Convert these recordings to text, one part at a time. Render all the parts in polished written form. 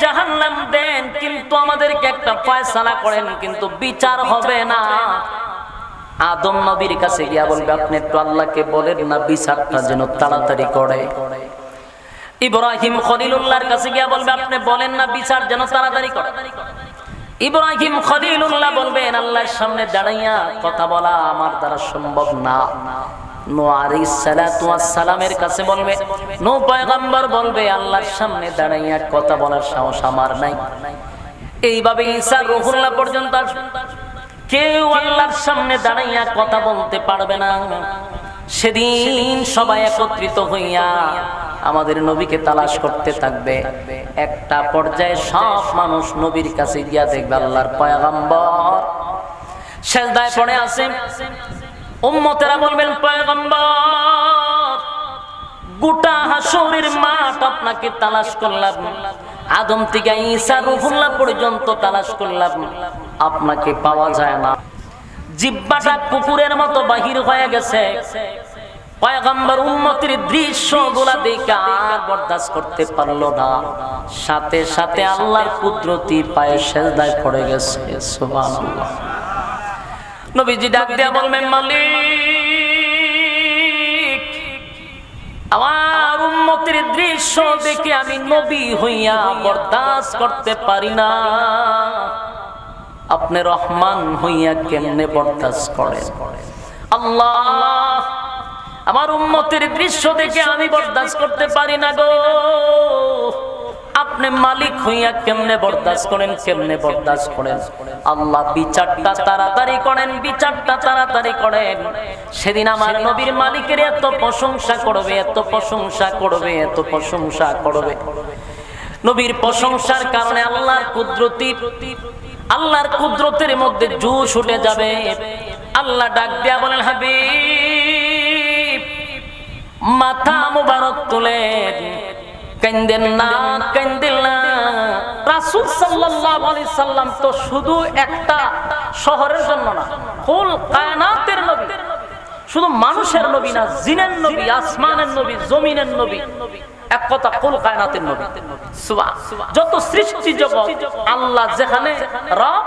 জাহান্নাম দেন, কিন্তু আমাদেরকে একটা ফয়সালা করেন, কিন্তু বিচার হবে না। আদম নবীর কাছে গিয়া বলবে, আপনি একটু আল্লাহকে বলেন না বিচারটা যেন তাড়াতাড়ি করে। ইব্রাহিম খলিলুল্লাহর কাছে গিয়া বলবে, আপনি বলেন না বিচার যেন তাড়াতাড়ি করে। ইব্রাহিম খলিলুল্লাহ বলবেন, আল্লাহর সামনে দাঁড়াইয়া কথা বলা আমার দ্বারা সম্ভব না। নূহ আলাইহিস সালাতু ওয়াস সালামের কাছে বলবে, নূহ পয়গম্বর বলবে, আল্লাহর সামনে দাঁড়াইয়া কথা বলার সাহস আমার নাই। এইভাবে ঈসা রূহুল্লাহ পর্যন্ত কেউ আল্লাহর সামনে দাঁড়াইয়া কথা বলতে পারবে না। সেদিন সবাই একত্রিত হইয়া আমাদের নবীকে তালাশ করতে থাকবে। একটা পর্যায়ে সব মানুষ নবীর কাছে গিয়া দেখবে আল্লাহর পয়গম্বর সেজদায় পড়ে আছে। উম্মতেরা বলবেন, পয়গম্বর গোটা হাসরের মাঠ আপনাকে তালাশ করলাম, আদম থেকে ঈসা রূহুল্লাহ পর্যন্ত তালাশ করলাম, আপনাকে পাওয়া যায় না। জিহ্বাটা কুকুরের মতো বাহির হয়ে গেছে। পয়গম্বর উম্মতের দৃশ্যগুলা দেখে আর বরদাস্ত করতে পারলো না। সাথে সাথে আল্লাহর কুদরতি পায়ে সেজদায় পড়ে গেছে। সুবহানাল্লাহ। নবীজি ডাক দিয়া বলবেন, মালিক, আমার উম্মতের দৃশ্য দেখে আমি নবী হইয়া বরদাস্ত করতে পারি না, আপনি রহমান হইয়া কেমনে বরদাস্ত করেন? আল্লাহ, আমার উম্মতের দৃশ্য দেখে আমি বরদাস্ত করতে পারি না গো, আপনি মালিক হইয়া কেমনে বরদাস্ত করেন, কেমনে বরদাস্ত করেন? আল্লাহ, বিচারটা তাড়াতাড়ি করেন, বিচারটা তাড়াতাড়ি করেন। সেদিন আমার নবীর মালিকের এত প্রশংসা করবে, এত প্রশংসা করবে, এত প্রশংসা করবে। নবীর প্রশংসার কারণে আল্লাহর কুদরতের মধ্যে জোশ উঠে যাবে। আল্লাহ ডাক দিয়া বলেন, হাবিব, মাথা মুবারক তুলেন, কান্দেন না, কান্দেন না। রাসূল সাল্লাল্লাহু আলাইহি সাল্লাম তো শুধু একটা শহরের জন্য না, কুল কায়নাতের নবী, শুধু মানুষের নবী না, জিনের নবী, আসমানের নবী, জমিনের নবী, এক কথা কুল কায়নাতের নবী। সুবহান, যত সৃষ্টি জগৎ আল্লাহ যেখানে রব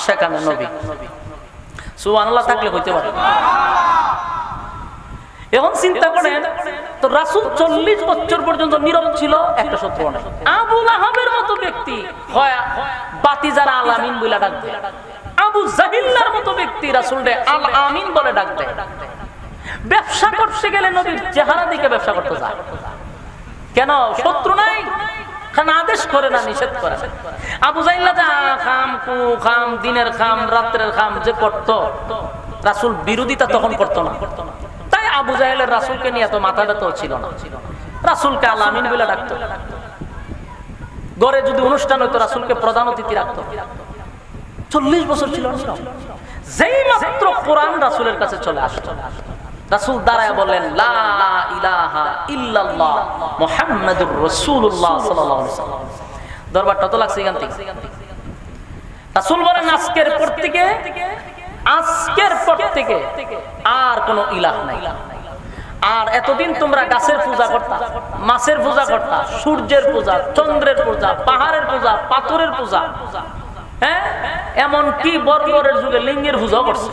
সেখানে নবী। সুবহানাল্লাহ থাকলে হইতে পারে। এখন চিন্তা করেন তো, রাসূল 40 বছর পর্যন্ত নীরব ছিল, একটা শত্রু নাই। আবু লাহাবের মতো ব্যক্তি হয় বাতিজার আল আমিন বলে ডাক দেয়, আবু জাহিল্লার মতো ব্যক্তি রাসূলকে আল আমিন বলে ডাক দেয়। ব্যবসা করতে গেলে নবীর চেহারা দিকে ব্যবসা করতে যায়। কেন? শত্রু নাই, খান আদেশ করে না, নিষেধ করে। আবু জাহিল্লা খাম কু খাম, দিনের খাম রাত্রের খাম যে করত, রাসূল বিরোধিতা তখন করতো না। তাই আবু জাহেলের রাসূলকে নিয়ে এত মাথা ব্যথা ছিল না। রাসূলকে আল আমিন বলে ডাকতো। ঘরে যদি অনুষ্ঠান হইতো রাসূলকে প্রধান অতিথি রাখতো। 40 বছর ছিল। যেই মাত্র কোরআন রাসূলের কাছে চলে আসতো, রাসূল দাঁড়ায় বলেন, লা ইলাহা ইল্লাল্লাহ মুহাম্মাদুর রাসূলুল্লাহ সাল্লাল্লাহু আলাইহি ওয়াসাল্লাম। দরবারটা তো লাগছে এখান থেকে। রাসূল বলেন, আজকের পর থেকে আর কোনো ইলাহ নাই। আর এতদিন তোমরা গাছের পূজা করতা, মাছের পূজা করতা, সূর্যের পূজা, চন্দ্রের পূজা, পাহাড়ের পূজা, পাথরের পূজা, হ্যাঁ, এমন কি বর্বরের যুগে লিঙ্গের পূজা করছে।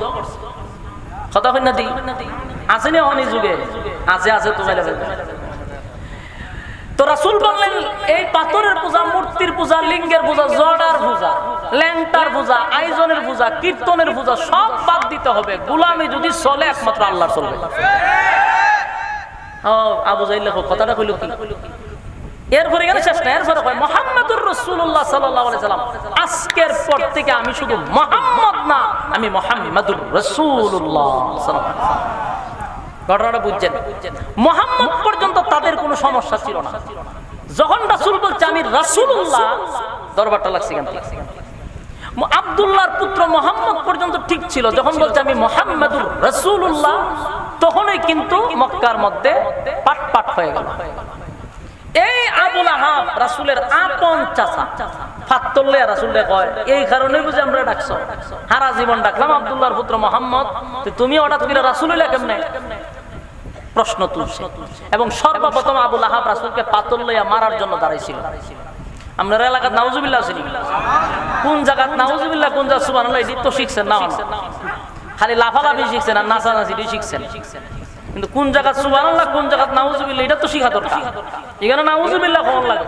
কথা হয় না? দি আছে না অনেক যুগে আছে, আছে তো। তো রাসূল বললেন, এই পাথরের পূজা, মূর্তির পূজা, লিঙ্গের পূজা, জড়ার পূজা, ল্যাংটার পূজা, আয়োজনের পূজা, কীর্তনের পূজা সব বাদ দিতে হবে। গোলামি যদি চলে একমাত্র আল্লাহর চলবে। আবু জাহিল কথাটা কইল কি? এরপরে গেলে শেষ না, এরপরে কয় মুহাম্মাদুর রাসূলুল্লাহ সাল্লাল্লাহু আলাইহি সাল্লাম, আজকের পর থেকে আমি শুধু মুহাম্মদ না, আমি মুহাম্মাদুর রাসূলুল্লাহ সাল্লাল্লাহু আলাইহি সাল্লাম। ঘটনাটা বুঝছেন? মুহাম্মদ পর্যন্ত তাদের কোনো সমস্যা ছিল না। যখন রাসূল বলছে আমি রাসূলুল্লাহ, দরবারটা লাগছে কেন? আব্দুল্লাহর পুত্র মুহাম্মদ পর্যন্ত ঠিক ছিল। যখন বলছে আমি মুহাম্মাদুর রাসূলুল্লাহ, তখনই কিন্তু মক্কার মধ্যে পাট হয়ে গেল। এই আবু লাহাব রাসূলের আপন চাচা, ফাত্তল্লে রাসূলকে কয়, এই কারণে বুঝি আমরা ডাকছো, সারা জীবন ডাকলাম আব্দুল্লাহর পুত্র মুহাম্মদ, তুমি হঠাৎ করে রাসূল হইলা কেমনে? প্রশ্ন তুলছে। এবং সর্বপ্রথম আবু লাহাব রাসূলকে পাতল লইয়া মারার জন্য দাঁড়াইছিল। আপনার এলাকার নাউজুবিল্লাহ আছে কোন জায়গাত নাউজুবিল্লাহ কোন জায়গা সুবহানাল্লাহ এটি তো শিখছেন না, খালি লাফালাফি শিখছেন আর নাচানাচি শিখছেন, কিন্তু কোন জায়গা সুবহানাল্লাহ কোন জায়গা নাউজুবিল্লাহ এটা তো শিখা দরকার। এখানে নাউজুবিল্লাহ কোন লাগে?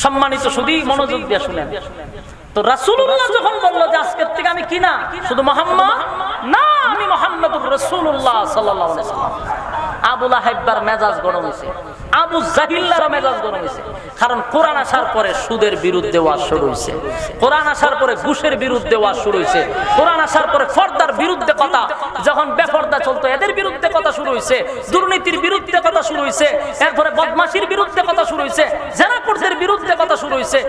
সম্মানিত শুধু মনোযোগ দিয়ে শুনেন তো, রাসূলুল্লাহ যখন বললো যে আজকের থেকে আমি কি না শুধু মুহাম্মদ না, আমি মুহাম্মদুর রাসূলুল্লাহ সাল্লাল্লাহু আলাইহি ওয়াসাল্লাম, আবু লাহাবের মেজাজ গরম হয়েছে, আবু জাহিলের মেজাজ গরম হয়েছে। কারণ কোরআন আসার পরে সুদের বিরুদ্ধে ওয়াজ শুরু হয়েছে, কোরআন আসার পরে ঘুষের বিরুদ্ধে ওয়াজ শুরু হয়েছে, কোরআন আসার পরে পর্দার বিরুদ্ধে কথা, যখন বেপর্দা চলতো এদের বিরুদ্ধে কথা শুরু হয়েছে, দুর্নীতির বিরুদ্ধে কথা শুরু হয়েছে, এরপরে বদমাশির বিরুদ্ধে কথা শুরু হয়েছে, জেনাপুরদের বিরুদ্ধে কথা শুরু হয়েছে।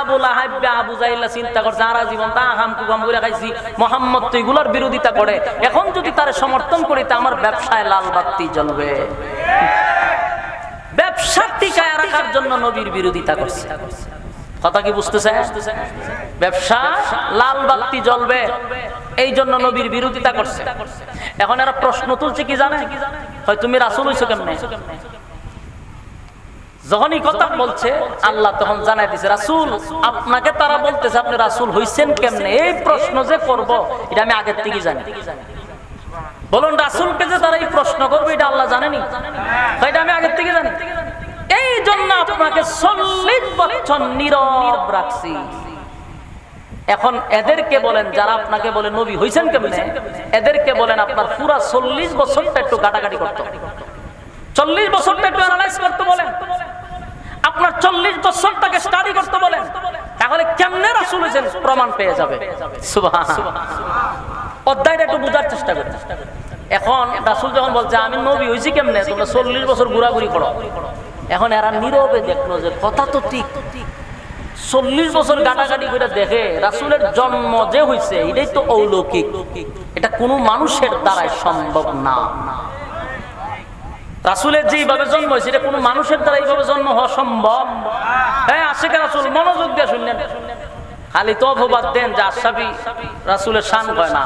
আবু লাহাব আবু জাহিল চিন্তা করছে সারা জীবন তা হাম কুকাম করে খাইছি, মুহাম্মদ তো এগুলোর বিরোধিতা করে, এখন যদি তার সমর্থন করি তা আমার ব্যবসায় লাল বাতি জ্বলবে। ব্যবসা টিকায় রাখার জন্য নবীর বিরোধিতা করছে। কথা কি বুঝতেছে? ব্যবসা লাল বাতি জ্বলবে এই জন্য নবীর বিরোধিতা করছে। এখন এরা প্রশ্ন তুলছে কি জানে, হয় তুমি রাসূল হইছো কেমনে? যখনই কথা বলছে আল্লাহ তখন জানাই দিছে, রাসূল আপনাকে তারা বলতেছে আপনি রাসূল হইছেন কেমনে, এই প্রশ্ন যে করব এটা আমি আগের থেকে জানি। বলুন রাসূলকে যে তারা এই প্রশ্ন করবে এটা আল্লাহ জানেনি? এটা আমি আগের থেকে জানি, এই জন্য আপনাকে 40 বছর নীরব রাখছি। এখন এদেরকে বলেন যারা আপনাকে বলে নবী হইছেন কেমনে, এদেরকে বলেন আপনার পুরা 40 বছরটা একটু গাটাগাটি করতে, 40 বছরটা একটু অ্যানালাইজ করতে বলেন, আপনার 40 বছরটাকে স্টাডি করতে বলেন, তাহলে কেমনে রাসূল হইছেন প্রমাণ পেয়ে যাবে। সুবহানাল্লাহ, অধ্যায়টা একটু বোঝার চেষ্টা করেন। এখন রাসূল যখন বলছে আমি নবী হইছি কেমনে, তোমরা 40 বছর ঘোরাঘুরি করো, এখন এরা নীরবে দেখলো যে কথা তো ঠিক, 40 বছর গাটাগাটি করে দেখে রাসূলের জন্ম যে হইছে এটাই তো অলৌকিক, এটা কোনো মানুষের দ্বারাই সম্ভব না। রাসূলের যেভাবে জন্ম হয়েছে এটা কোনো মানুষের দ্বারা এইভাবে জন্ম হওয়া সম্ভব? হ্যাঁ, আশিকে রাসূল মনোযোগ দিয়ে শুনলেন, খালি তো অপবাদ দেন যে আশরাফি রাসূলের শান কয় না,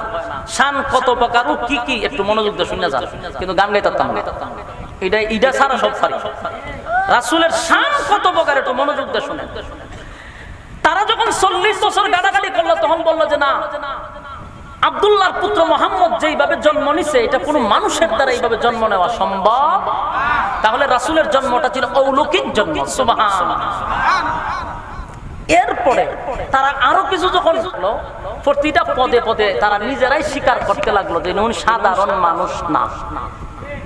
শান কত প্রকার ও কি কি একটু মনোযোগ দিয়ে শুনে যান, কিন্তু গান গাইতাম না, এটা সারা সব পারি। রাসূলের শান কত প্রকার একটু মনোযোগ দিয়ে শুনেন। তারা যখন 40 বছর গালাগালি করলো তখন বললো যে না, আব্দুল্লাহর পুত্র মুহাম্মদ যেইভাবে জন্ম নিছে এটা কোনো মানুষের দ্বারা এইভাবে জন্ম নেওয়া সম্ভব, তাহলে রাসূলের জন্মটা ছিল অলৌকিক জন্ম। সুবহানাল্লাহ। এরপরে তারা আরো কিছু যখন হলো, প্রতিটা পদে পদে তারা নিজেরাই স্বীকার করতে লাগলো যে উনি সাধারণ মানুষ না।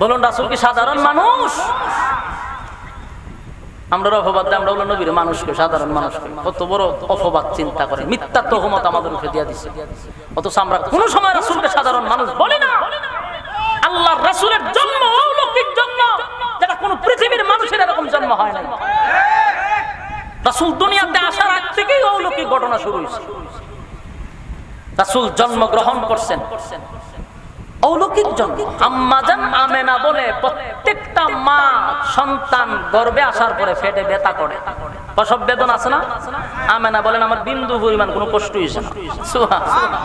বলুন রাসূল কি সাধারণ মানুষ? আমরা অপবাদ দেয়, আমরা বললাম নবীর মানুষকে সাধারণ মানুষকে, কত বড় অপবাদ চিন্তা করে, মিথ্যা তহমত আমাদের উপরে দিয়ে দিছে। অথচ আমরা কোনো সময় রাসূলকে সাধারণ মানুষ বলি না। আল্লাহর রাসূলের জন্ম অলৌকিক জন্ম, যেটা কোনো পৃথিবীর মানুষের এরকম জন্ম হয় নাই। রাসূল দুনিয়াতে আসার আগ থেকেই অলৌকিক ঘটনা শুরু হয়েছে। রাসূল জন্মগ্রহণ করছেন অলৌকিক জন্ম। আম্মা জান আমেনা বলে প্রত্যেকটা মা সন্তান গর্ভে আসার পরে পেটে ব্যথা করে, প্রসব বেদনা আছে না? আমেনা বলেন আমার বিন্দু পরিমাণ কোনো কষ্ট হয়েছে না। সুবহানাল্লাহ।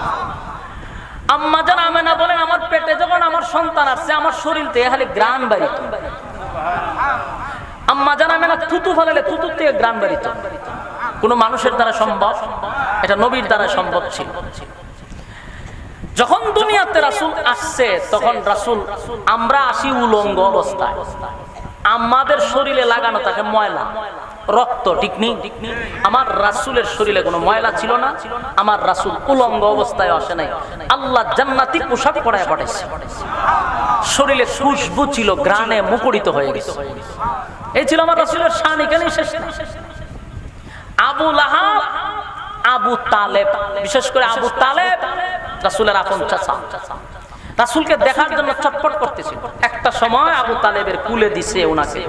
আম্মা জান আমেনা বলেন আমার পেটে যখন আমার সন্তান আসছে আমার শরীর থেকে খালি গ্রাণ বাড়িত। আম্মা জান আমেনা থুতু ফেলালে থুতুর থেকে গ্রাণ বাড়িত। কোনো মানুষের দ্বারা সম্ভব? এটা নবীর দ্বারা সম্ভব ছিল। যখন দুনিয়াতে রাসূল আসছে তখন রাসূল, আমরা আসি উলঙ্গ অবস্থায়, আমাদের শরীরে লাগানো থাকে ময়লা রক্ত, ঠিক নেই? আমার রাসূলের শরীরে কোনো ময়লা ছিল না, আমার রাসূল উলঙ্গ অবস্থায় আসে নাই। আল্লাহ জান্নাতি পোশাক পরায় পাঠাইছে, শরীরে খুশবু ছিল, ঘ্রাণে মুখরিত হয়ে গেছে। এই ছিল আমার রাসূলের শান, এখানেই শেষ না। আবু লাহাব, আবু তালেব, বিশেষ করে আবু তালেব রাসূলের আপন চাচা, রাসূলকে দেখার জন্য ছটফট করতেছিল। একটা সময় আবু তালেবের কুলে দিছে ওনাকে,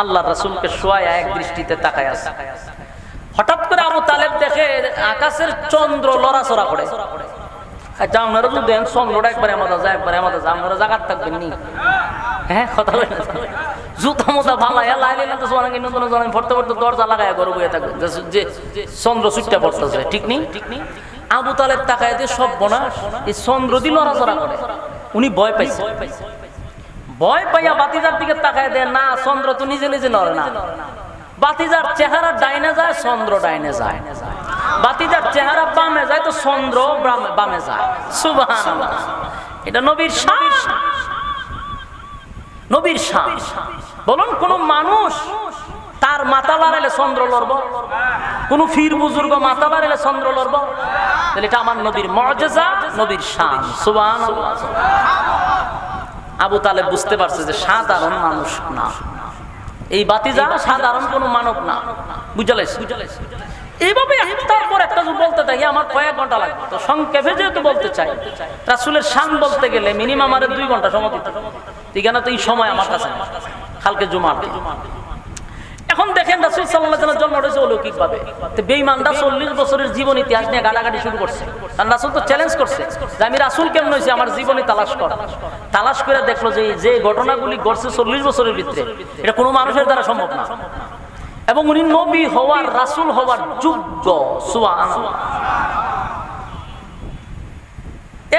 আল্লাহর রাসূলকে শোয়ায় এক দৃষ্টিতে তাকায় আছে। হঠাৎ করে আবু তালেব দেখে আকাশের চন্দ্র লড়াচড়া করে। আচ্ছা আপনারা তো দেন চন্দ্রটা একবারে আমাদের যায়, একবারে আমাদের যায়, আপনারা জাগাত থাকবেন নি? হ্যাঁ, কথা বলেন। জুতা মোতা ভালো লাইলে না তো সোনাকে নতুন জন পড়তে পড়তে দরজা লাগায় ঘরে বইয়ে থাকবে যে চন্দ্র সুটটা পড়তেছে, ঠিক নেই? আবু তালেব তাকায় দিয়ে সব বোনাস, এই চন্দ্র দিয়ে লড়াচড়া করে। উনি ভয় পাইছে, ভয় পাইয়া বাতিজার দিকে তাকায় দেয়, না চন্দ্র তো নিজে নিজে নড়ে না, বাতিজার চেহারা ডাইনে যায়, চন্দ্র ডাইনে যায়। বাতিজার চেহারা বামে যায় তো চন্দ্র বামে যায়। সুবহানাল্লাহ। এটা নবীর শান, নবীর শান। বলুন কোন মানুষ তার মাথা লাড়াইলে চন্দ্র লড়ব? কোন ফির বুজুর্গ মাথা লাড়াইলে চন্দ্র লড়ব? তাহলে এটা আমার নবীর মুআজিজা, নবীর শান। সুবহানাল্লাহ। আবু তালেব বুঝতে পারছে যে সাধারণ মানুষ না, এই বাতিজা সাধারণ কোন মানব না। বুঝালেছ? এইভাবে একটার পর একটা বলতে থাকি, আমার কয়েক ঘন্টা লাগবে। তো সংক্ষেপে যেহেতু বলতে চাই, রাসূলের শান বলতে গেলে মিনিমাম আমার 2 ঘন্টা সময় দিতে হবে। ঠিকানা তো এই সময় আমার কাছে কালকে জুমার দিন। এখন দেখেন রাসূল সাল্লাল্লাহু আলাইহি ওয়াসাল্লাম জন্ম হয়েছে অলৌকিক ভাবে। তো বেঈমানরা 40 বছরের জীবন ইতিহাস নিয়ে গালাগালি শুরু করছে। আর রাসূল তো চ্যালেঞ্জ করছে যে আমি রাসূল কেমন হইছি, আমার জীবনী তালাশ কর। তালাশ করে দেখলো যে যে ঘটনাগুলি ঘটছে 40 বছরের ভিতরে, এটা কোনো মানুষের দ্বারা সম্ভব না। এবং উনি নবী হওয়ার, রাসূল হওয়ার যোগ্য। সুবহানাল্লাহ।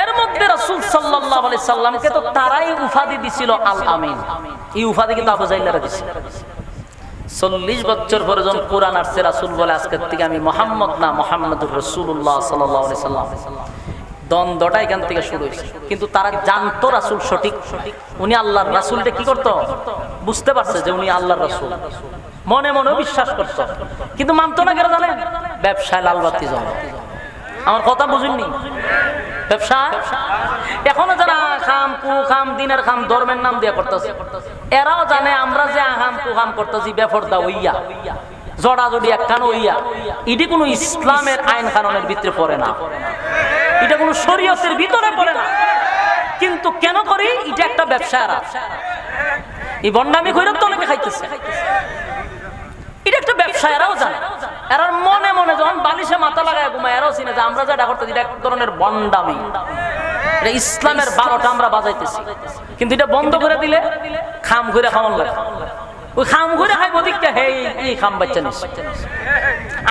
এর মধ্যে রাসূল সাল্লাল্লাহু আলাইহি সাল্লামকে তো তারাই উপাধি দিছিল আল আমিন। এই উপাধি কিন্তু আবু জাহলরা দিছিল। 40 বছর পরে যখন কোরআন আসছে, রাসূল বলে আজকের থেকে আমি মুহাম্মদ না, মুহাম্মাদুর রাসূলুল্লাহ সাল্লাল্লাহু আলাইহি সাল্লাম। দ্বন্দ্বটা এখান থেকে শুরু হয়েছে। কিন্তু তারা জানতো রাসূল সঠিক, উনি আল্লাহর রাসূলটা কি করত, বুঝতে পারছে যে উনি আল্লাহর রাসূল, মনে মনে বিশ্বাস করত, কিন্তু মানতো না। কেন জানেন? ব্যবসায় লালবাতি জ্বলে। আমার কথা বুঝেননি? ব্যবসা এখনো যারা খাম কুখাম দিনের খাম ধর্মের নাম দিয়ে করতেছে, এরাও জানে আমরা যে আহাম কুখাম করতেছি বেফরদা হইয়া, জড়াজড়ি একখান হইয়া, এটি কোনো ইসলামের আইন কানুনের ভিতরে পড়ে না, এটা কোনো শরীয়তের ভিতরে পড়ে না। কিন্তু কেন করি? এটা একটা ব্যবসা। এই বন্ডামি কইরা তো অনেকে খাইতেছে। এটা একটা ব্যবসা, এরাও জানে। এরা মনে মনে যখন বালিশে মাথা লাগায় ঘুমায়, এরাও চিনে যে আমরা যেটা করতেছি এটা এক ধরনের বন্ডামি, এটা ইসলামের 12টা আমরা বাজাইতেছি। কিন্তু এটা বন্ধ করে দিলে খাম ঘুরে খাওয়ান লাগে। ওই খাম ঘুরে খাইব দিকটা, হে এই খাম বাচ্চা নিস।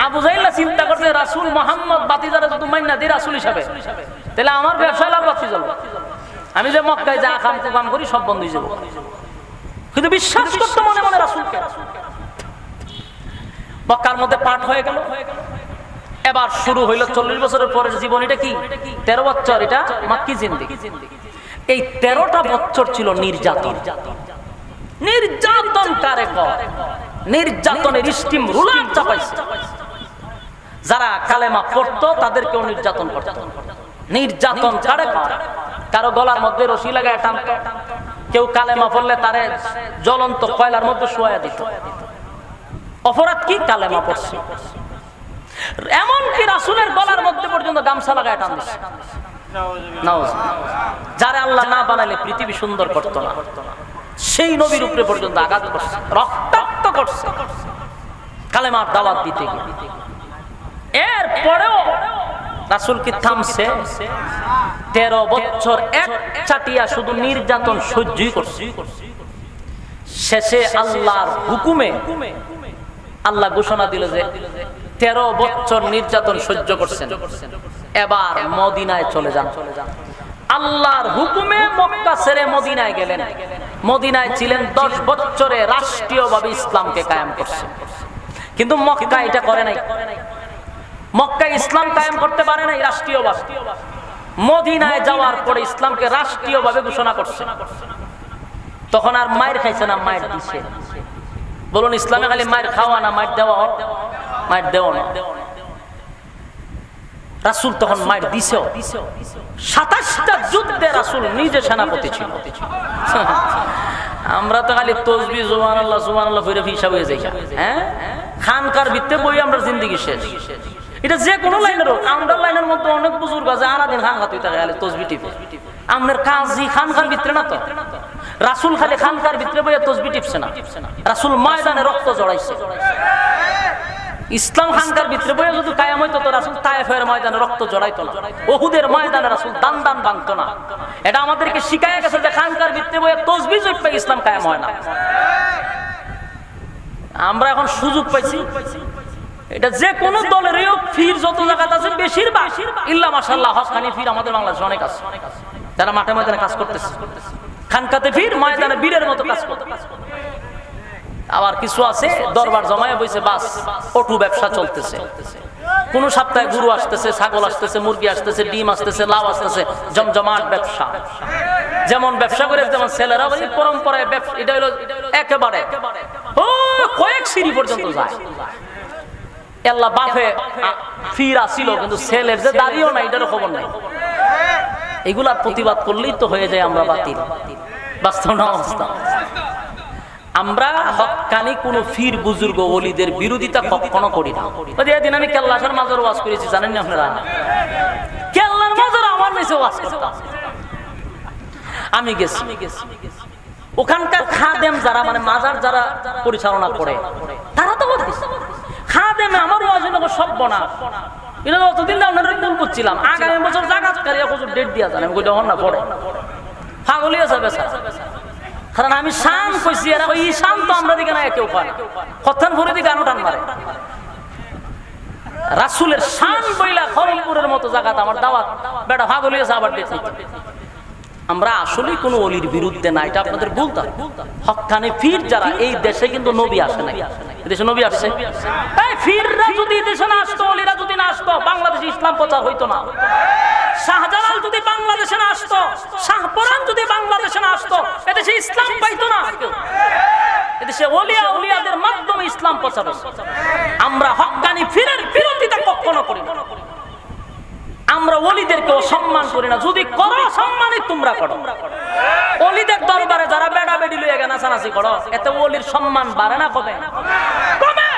আবু জাহল চিন্তা করছে রাসূল মুহাম্মদ বাতিজারে যদি মাইনা দি রাসূল হিসাবে, তাহলে আমার ব্যবসায় লাভ বাতি জ্বলবে। আমি যে মক্কায় যা খাম কুকাম করি সব বন্ধ হয়ে যাবে। কিন্তু বিশ্বাস করতে মনে মনে রাসূলকে। মক্কার মধ্যে পাঠ হয়ে গেল। এবার শুরু হইল 40 বছরের পরের জীবন। এটা কি 13 বছর, এটা মাক্কি জিন্দেগি। এই 13টা বছর ছিল নির্যাতন। নির্যাতন কারে কয়? নির্যাতনের স্টিম রুলার চাপাইছে। যারা কালেমা পড়তো তাদেরকেও নির্যাতন করত। নির্যাতন কারে কয়? কারো গলার মধ্যে রশি লাগায় টানত, কেউ কালেমা পড়লে তারে জ্বলন্ত কয়লার মধ্যে শোয়া দিত। অপরাধ কি? কালেমা পড়ছে। এমনকি রাসূলের গলার মধ্যে পর্যন্ত গামছা লাগায় টান দিছে। যারা আল্লাহ না বানাইলে পৃথিবী সুন্দর করতো না, সেই নবীর উপরে পর্যন্ত আঘাত করছে, রক্তাক্ত করছে কালেমার দাওয়াত দিতে গিয়ে। এরপরেও রাসূল কি থামছে? 13 বছর এক চাটিয়া শুধু নির্যাতন সহ্যই করছে। শেষে আল্লাহর হুকুমে আল্লাহ ঘোষণা দিল যে 13 বছর নির্যাতন সহ্য করছেন, এবার মদিনায় চলে যান। আল্লাহর হুকুমে মক্কা ছেড়ে মদিনায় গেলেন। মদিনায় ছিলেন 10 বছরে, রাষ্ট্রীয়ভাবে ইসলামকে কায়েম করছেন। কিন্তু মক্কা এটা করে নাই। মক্কায় ইসলাম কায়েম করতে পারে নাই রাষ্ট্রীয়ভাবে। মদিনায় যাওয়ার পরে ইসলামকে রাষ্ট্রীয়ভাবে ঘোষণা করছে। তখন আর মায়ের খাইছে না, মায়ের দিছে। বলুন ইসলামে খালি মায়ের খাওয়া না, মায়ের দেওয়া? মায়ের দেওয়া না। রাসূল তখন মায়ের দিছে। 27টা যুদ্ধে রাসূল নিজে সেনাপতি ছিল। আমরা তো খালি তাসবিহ সুবহানাল্লাহ সুবহানাল্লাহ ফিরে হিসাব হয়ে যাই। হ্যাঁ, খানকার ভিতরে বই আমরা জিন্দেগি শেষ। এটা যে কোনো লাইনের হোক। আমরা লাইনের মধ্যে অনেক বুজুর্গ আছে, আনাদিন খান খাতুই থাকে খালি তাসবিহ টিপে। আমাদের কাজই খানকার ভিতরে না তো। রাসূল খালি খানকার ভিতরে বইয়া তাসবিহ টিপছে না, রাসূল ময়দানে রক্ত জড়াইছে। ইসলাম খানকার ভিতরে বইয়া যদি কায়েম হইতো তো রাসূল তায়েফের ময়দানে রক্ত জড়াইতো না, উহুদের ময়দানে রাসূল দান দান ভাঙতো না। এটা আমাদেরকে শিখাইয়া গেছে যে খানকার ভিতরে বইয়া তাসবিহ জপে ইসলাম কায়েম হয় না। আমরা এখন সুযোগ পাইছি। এটা যে কোন দলের ফির যত জায়গাতে আছে বেশিরভাগ ইল্লা মাশাআল্লাহ হকানি ফির আমাদের বাংলাদেশে অনেক আছে। তারা মাঠে ময়দানে কাজ করতেছে। খানকাতে ফির ময়দানে বীরের মতো কাজ করতে। আবার কিছু আছে দরবার জমায়ে বসে বাস অটু ব্যবসা চলতেছে। কোন সপ্তাহে গরু আসতেছে, ছাগল আসতেছে, মুরগি আসতেছে, ডিম আসতেছে, লাউ আসতেছে, জমজমাট ব্যবসা। যেমন ব্যবসা করে যেমন ছেলেরা ওই পরম্পরায় ব্যবসা, এটা হলো একেবারে কয়েক সিঁড়ি পর্যন্ত যায়। আল্লাহ বাপে ফির আসিল কিন্তু ছেলের যে দাঁড়িয়েও নাই এটারও খবর নাই। এগুলার প্রতিবাদ করলেই তো হয়ে যায় আমরা বাতিল। বাস্তব না অবস্থা। আমরা হক্কানি কোন ফির বুজুর্গ ওলিদের বিরোধিতা কখনো করি না। এদিন আমি কেল্লাসের মাজার ওয়াজ করেছি, জানেন না আপনারা? কেল্লার মাজার আমার নিচে ওয়াজ করতাম। আমি গেছি, ওখানকার খাদেম যারা মানে মাজার যারা পরিচালনা করে তারা তো বলতেছে খাদেমে আমার ওয়াজ হলো সব বনা। এটা অতদিন আপনারা ভুল করছিলাম। আগামী বছর জাকাতকারী হুজুর ডেট দিয়া জানেন, আমি কইটা না পড়ে পাগলই আছে বেচারা। কারণ আমি শান কইছি, এরা ওই শান তো আমরা দিকে না কেউ পায় কথান ভরে দিকে আনো টান মারে। রাসূলের শান বইলা খরমপুরের মতো জায়গাতে আমার দাওয়াত বেটা পাগলই আছে আবার ডেট নিতে। আমরা আসলেই কোনো ওলির বিরুদ্ধে না, এটা আপনাদের বলতাম। হক্কানি ফির যারা এই দেশে কিন্তু নবী আসে নাই। দেশে নবী আসছে, এই ফিররা যদি দেশে না আসতো, ওলিরা যদি না আসতো, বাংলাদেশে ইসলাম প্রচার হইতো না। শাহজালাল যদি বাংলাদেশে না আসতো, শাহপরান যদি বাংলাদেশে না আসতো, এদেশে ইসলাম পাইতো না। এদেশে ওলিয়া উলিয়াদের মাধ্যমে ইসলাম প্রচার হচ্ছে। আমরা হক্কানি ফিরের বিরোধিতা কখনো করি না। আমরা ওলিদেরকে অসম্মান করি না। যদি করো সম্মানই তোমরা করো। ওলিদের দরবারে যারা বেড়া বেড়ি লইয়া গেনা নাচানাচি করো, এতে ওলির সম্মান বাড়ে না কমে? কমে।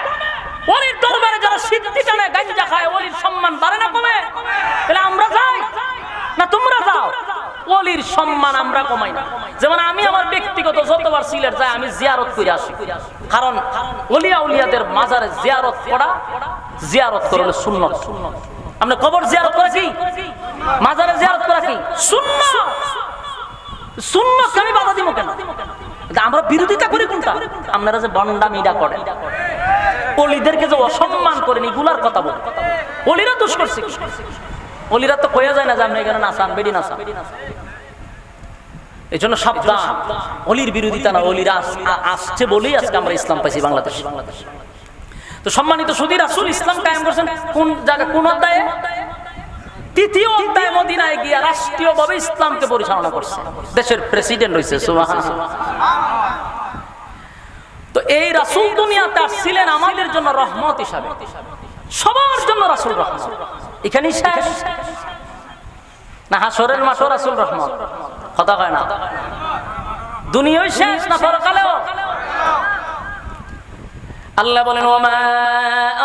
ওলির দরবারে যারা সিদ্ধি টানে গাঞ্জা খায়, ওলির সম্মান বাড়ে না কমে? তাহলে আমরা যাই না তোমরা যাও? ওলির সম্মান আমরা কমাই না। যেমন আমি আমার ব্যক্তিগত যতবার সিলেট যাই আমি জিয়ারত করে আসি। কারণ ওলিয়া উলিয়াদের মাজারে জিয়ারত করা, জিয়ারত করলে সুন্নাত। আমরা কবর জিয়ারত করা কি, মাজারে জিয়ারত করা কি সুন্নাত। সুন্নাত আমি বাধা দিব কেন? আমরা বিরোধিতা করি কোনটা? আপনারা যে বন্ডামিটা করেন, ওলিদেরকে যে অসম্মান করেন, এগুলার কথা বলেন। ওলিরা দোষ করছে, ওলিরা তো কয়া যায় না যে আপনি এখানে নাচান, বেড়ি নাচান। এই জন্য সাবধান, ওলির বিরোধিতা না। ওলিরা আসছে বলেই আজকে আমরা ইসলাম পাইছি বাংলাদেশ। তো সম্মানিত সুধী, রাসূল ইসলাম কায়েম করেছেন কোন জায়গা, কোন অধ্যায়ে? তৃতীয় অধ্যায়ে মদিনায় গিয়া রাষ্ট্রীয়ভাবে ইসলামকে পরিচালনা করছে। দেশের প্রেসিডেন্ট হইছে। সুবহানাল্লাহ। তো এই রাসূল দুনিয়াতে আসছিলেন আমাদের জন্য রহমত হিসাবে। সবার জন্য রাসূল রহমত। এখানেই শেষ না? হাসরের মাঠে রাসূল রহমত কথা কয় না? দুনিয়ায় শেষ না পরকালেও? আল্লাহ বলেন, ওমা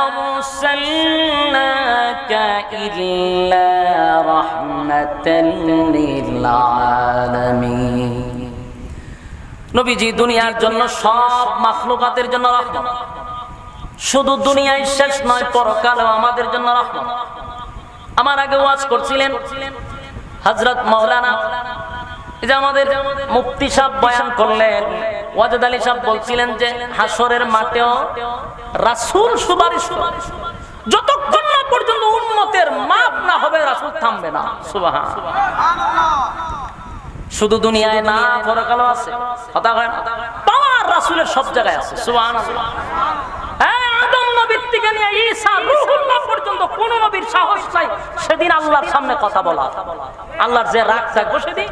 আরসালনাকা ইল্লা রাহমাতাল লিল আলামিন। নবীজি দুনিয়ার জন্য, সব মাখলুকাতের জন্য রহমত। শুধু দুনিয়ায় শেষ নয়, পরকালেও আমাদের জন্য রহমত। আমার আগে ওয়াজ করছিলেন হযরত মাওলানা, এই যে আমাদের মুফতি সাহেব বয়ান করলেন, ওয়াজেদ আলী সাহেব বলছিলেন যে হাসরের মাঠেও রাসূল সুপারিশ করে। যতক্ষণ না পর্যন্ত উম্মতের মাপ না হবে রাসূল থামবে না। সুবহানাল্লাহ। শুধু দুনিয়ায় না, পরকালও আছে। কথা কয় না? পাওয়ার রাসূলের সব জায়গায় আছে। সুবহানাল্লাহ। আদম নবীর থেকে নিয়ে ঈসা রূহুল্লাহ পর্যন্ত কোন নবীর সাহস নাই সেদিন আল্লাহর সামনে কথা বলা। আল্লাহর যে রাগ থাকবে সেদিন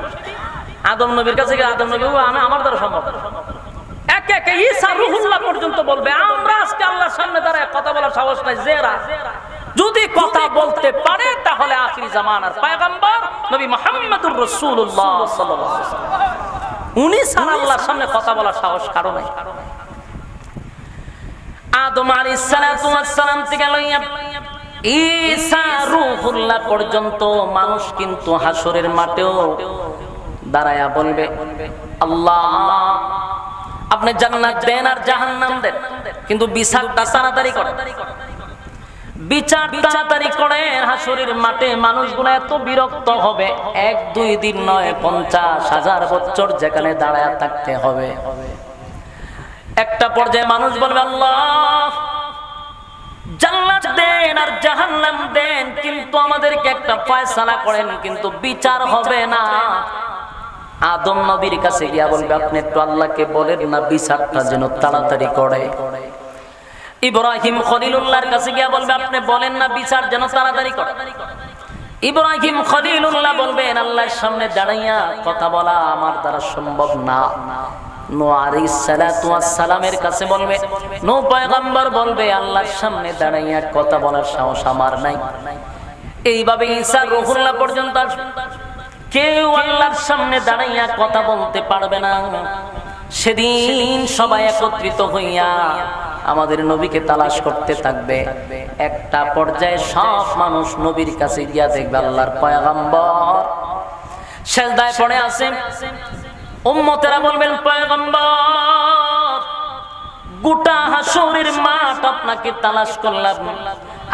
আদম নবীর কাছে গিয়ে আদম নবী আমার দ্বারা সম্ভব। একে একে ঈসা রূহুল্লাহ পর্যন্ত বলবে, আমরা আজকে আল্লাহর সামনে দাঁড়ায় কথা বলার সাহস নাই। জেরা যদি কথা বলতে পারে তাহলে আখিরি জামানার পয়গম্বর নবী মুহাম্মদুর রাসূলুল্লাহ সাল্লাল্লাহু আলাইহি ওয়াসাল্লাম, উনি ছাড়া আল্লাহর সামনে কথা বলার সাহস কারো নাই। আদম আলাইহিস সালাতু ওয়াস সালাম থেকে লইয়া ঈসা রূহুল্লাহ পর্যন্ত মানুষ কিন্তু হাসরের মাঠেও দাঁড়ায়া বলবে, আল্লাহ আপনি জান্নাত দেন আর জাহান্নাম দেন, কিন্তু বিচারটা তাড়াতাড়ি করেন। বিচার তাড়াতাড়ি করেন। হাসরের মাঠে মানুষগুলো এত বিরক্ত হবে, 1-2 দিন নয় 50,000 বছর যেখানে দাঁড়ায়া থাকতে হবে। একটা পর্যায়ে মানুষ বলবে, আল্লাহ জান্নাত দেন আর জাহান্নাম দেন, কিন্তু আমাদেরকে একটা ফয়সালা করেন, কিন্তু বিচার হবে না। আদম নবীর কাছে গিয়া বলবে আপনি একটু আল্লাহকে বলেন না বিচারটা যেন তাড়াতাড়ি করে। ইব্রাহিম খলিলুল্লাহর কাছে গিয়া বলবে আপনি বলেন না বিচার যেন তাড়াতাড়ি করে। ইব্রাহিম খলিলুল্লাহ বলবেন আল্লাহর সামনে দাঁড়াইয়া কথা বলা আমার দ্বারা সম্ভব না। নূহ আলাইহিস সালাতু ওয়াস সালামের কাছে বলবে, নূহ পয়গম্বর বলবে আল্লাহর সামনে দাঁড়াইয়া কথা বলার সাহস আমার নাই। এইভাবে ঈসা রূহুল্লাহ পর্যন্ত কেউ আল্লাহর সামনে দাঁড়াইয়া কথা বলতে পারবে না। সেদিন সবাই একত্রিত হইয়া আমাদের নবীকে তালাশ করতে থাকবে। একটা পর্যায়ে সব মানুষ নবীর কাছে গিয়া দেখবে আল্লাহর পয়গম্বর সিজদায় পড়ে আছে। উম্মতেরা বলবেন পয়গম্বর গোটা হাসরের মাঠ আপনাকে তালাশ করলাম,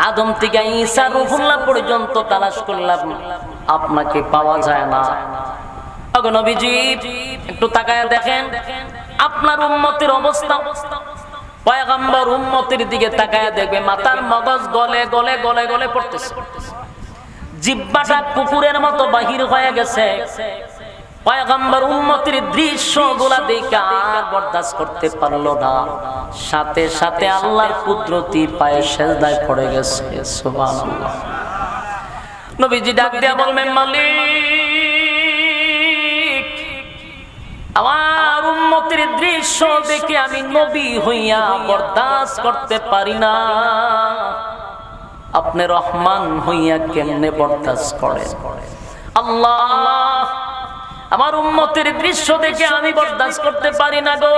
আদম থেকে ঈসা রূহুল্লাহ পর্যন্ত তালাশ করলাম, আপনাকে পাওয়া যায় না। ওগো নবীজি একটু তাকায় দেখেন আপনার উম্মতের অবস্থা। পয়গম্বর উম্মতের দিকে তাকায় দেখবে মাথার মগজ গলে গলে গলে গলে পড়তেছে, জিহ্বাটা কুকুরের মতো বাহির হয়ে গেছে। পয়গম্বর উম্মতের দৃশ্যগুলা দেখে আর বরদাস্ত করতে পারলো না, সাথে সাথে আল্লাহর কুদরতি পায়ে সিজদায় পড়ে গেছে। সুবহানাল্লাহ। নবীজি ডাক দিয়া বলবেন মালিক আমার উম্মতের দৃশ্য দেখে আমি নবী হইয়া বরদাস্ত করতে পারি না, আপনি রহমান হইয়া কেমনে বরদাস্ত করেন? আল্লাহ আমার উম্মতের দৃশ্য দেখে আমি বরদাস্ত করতে পারি না গো,